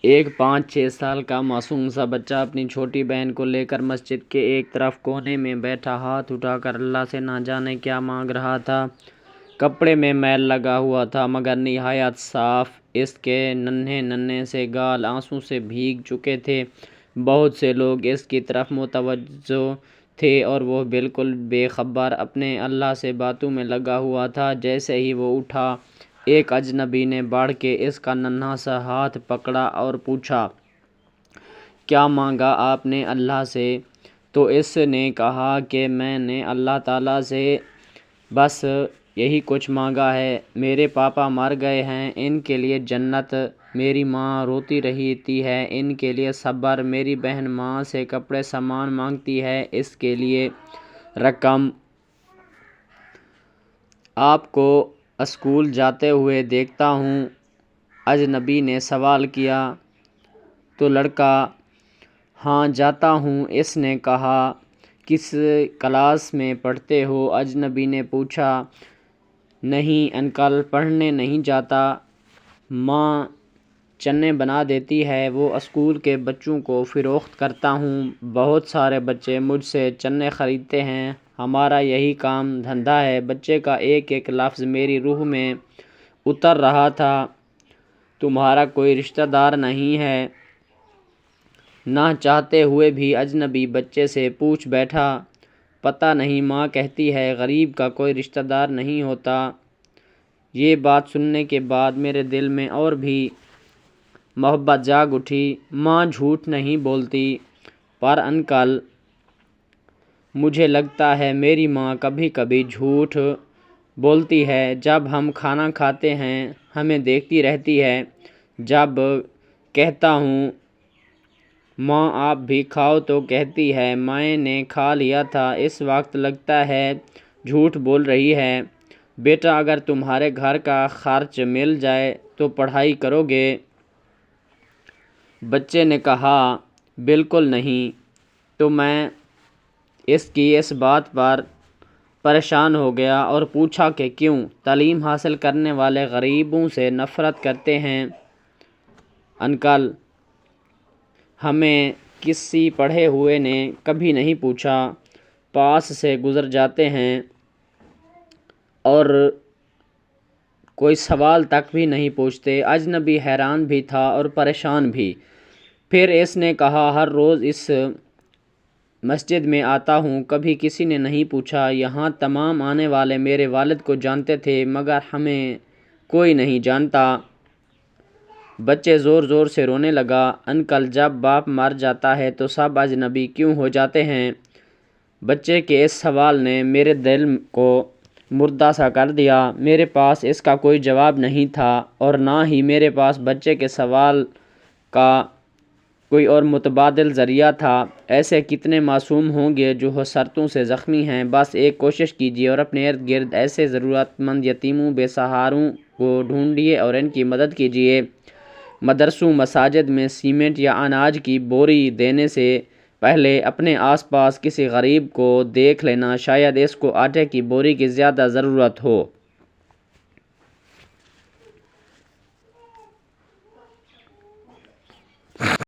ایک 5-6 سال کا معصوم سا بچہ اپنی چھوٹی بہن کو لے کر مسجد کے ایک طرف کونے میں بیٹھا ہاتھ اٹھا کر اللہ سے نہ جانے کیا مانگ رہا تھا۔ کپڑے میں میل لگا ہوا تھا مگر نہایت صاف۔ اس کے ننھے ننھے سے گال آنسوں سے بھیگ چکے تھے۔ بہت سے لوگ اس کی طرف متوجہ تھے اور وہ بالکل بے خبر اپنے اللہ سے باتوں میں لگا ہوا تھا۔ جیسے ہی وہ اٹھا، ایک اجنبی نے بڑھ کے اس کا ننھا سا ہاتھ پکڑا اور پوچھا، کیا مانگا آپ نے اللہ سے؟ تو اس نے کہا کہ میں نے اللہ تعالیٰ سے بس یہی کچھ مانگا ہے۔ میرے پاپا مر گئے ہیں، ان کے لیے جنت۔ میری ماں روتی رہتی ہے، ان کے لیے صبر۔ میری بہن ماں سے کپڑے سامان مانگتی ہے، اس کے لیے رقم۔ آپ کو اسکول جاتے ہوئے دیکھتا ہوں، اجنبی نے سوال کیا۔ تو لڑکا، ہاں جاتا ہوں، اس نے کہا۔ کس کلاس میں پڑھتے ہو؟ اجنبی نے پوچھا۔ نہیں انکل، پڑھنے نہیں جاتا، ماں چنے بنا دیتی ہے، وہ اسکول کے بچوں کو فروخت کرتا ہوں۔ بہت سارے بچے مجھ سے چنے خریدتے ہیں، ہمارا یہی کام دھندا ہے۔ بچے کا ایک ایک لفظ میری روح میں اتر رہا تھا۔ تمہارا کوئی رشتہ دار نہیں ہے؟ نہ چاہتے ہوئے بھی اجنبی بچے سے پوچھ بیٹھا۔ پتہ نہیں، ماں کہتی ہے غریب کا کوئی رشتہ دار نہیں ہوتا۔ یہ بات سننے کے بعد میرے دل میں اور بھی محبت جاگ اٹھی۔ ماں جھوٹ نہیں بولتی، پر انکل، مجھے لگتا ہے میری ماں کبھی کبھی جھوٹ بولتی ہے۔ جب ہم کھانا کھاتے ہیں ہمیں دیکھتی رہتی ہے، جب کہتا ہوں ماں آپ بھی کھاؤ تو کہتی ہے میں نے کھا لیا تھا۔ اس وقت لگتا ہے جھوٹ بول رہی ہے۔ بیٹا، اگر تمہارے گھر کا خرچ مل جائے تو پڑھائی کرو گے؟ بچے نے کہا، بالکل نہیں۔ تو میں اس بات پر پریشان ہو گیا اور پوچھا کہ کیوں؟ تعلیم حاصل کرنے والے غریبوں سے نفرت کرتے ہیں؟ انکل، ہمیں کسی پڑھے ہوئے نے کبھی نہیں پوچھا، پاس سے گزر جاتے ہیں اور کوئی سوال تک بھی نہیں پوچھتے۔ اجنبی حیران بھی تھا اور پریشان بھی۔ پھر اس نے کہا، ہر روز اس مسجد میں آتا ہوں، کبھی کسی نے نہیں پوچھا۔ یہاں تمام آنے والے میرے والد کو جانتے تھے مگر ہمیں کوئی نہیں جانتا۔ بچے زور زور سے رونے لگا۔ انکل، جب باپ مر جاتا ہے تو سب اجنبی کیوں ہو جاتے ہیں؟ بچے کے اس سوال نے میرے دل کو مردہ سا کر دیا۔ میرے پاس اس کا کوئی جواب نہیں تھا اور نہ ہی میرے پاس بچے کے سوال کا کوئی اور متبادل ذریعہ تھا۔ ایسے کتنے معصوم ہوں گے جو حسرتوں سے زخمی ہیں۔ بس ایک کوشش کیجیے اور اپنے ارد گرد ایسے ضرورت مند یتیموں، بے سہاروں کو ڈھونڈیے اور ان کی مدد کیجیے۔ مدرسوں، مساجد میں سیمنٹ یا اناج کی بوری دینے سے پہلے اپنے آس پاس کسی غریب کو دیکھ لینا، شاید اس کو آٹے کی بوری کی زیادہ ضرورت ہو۔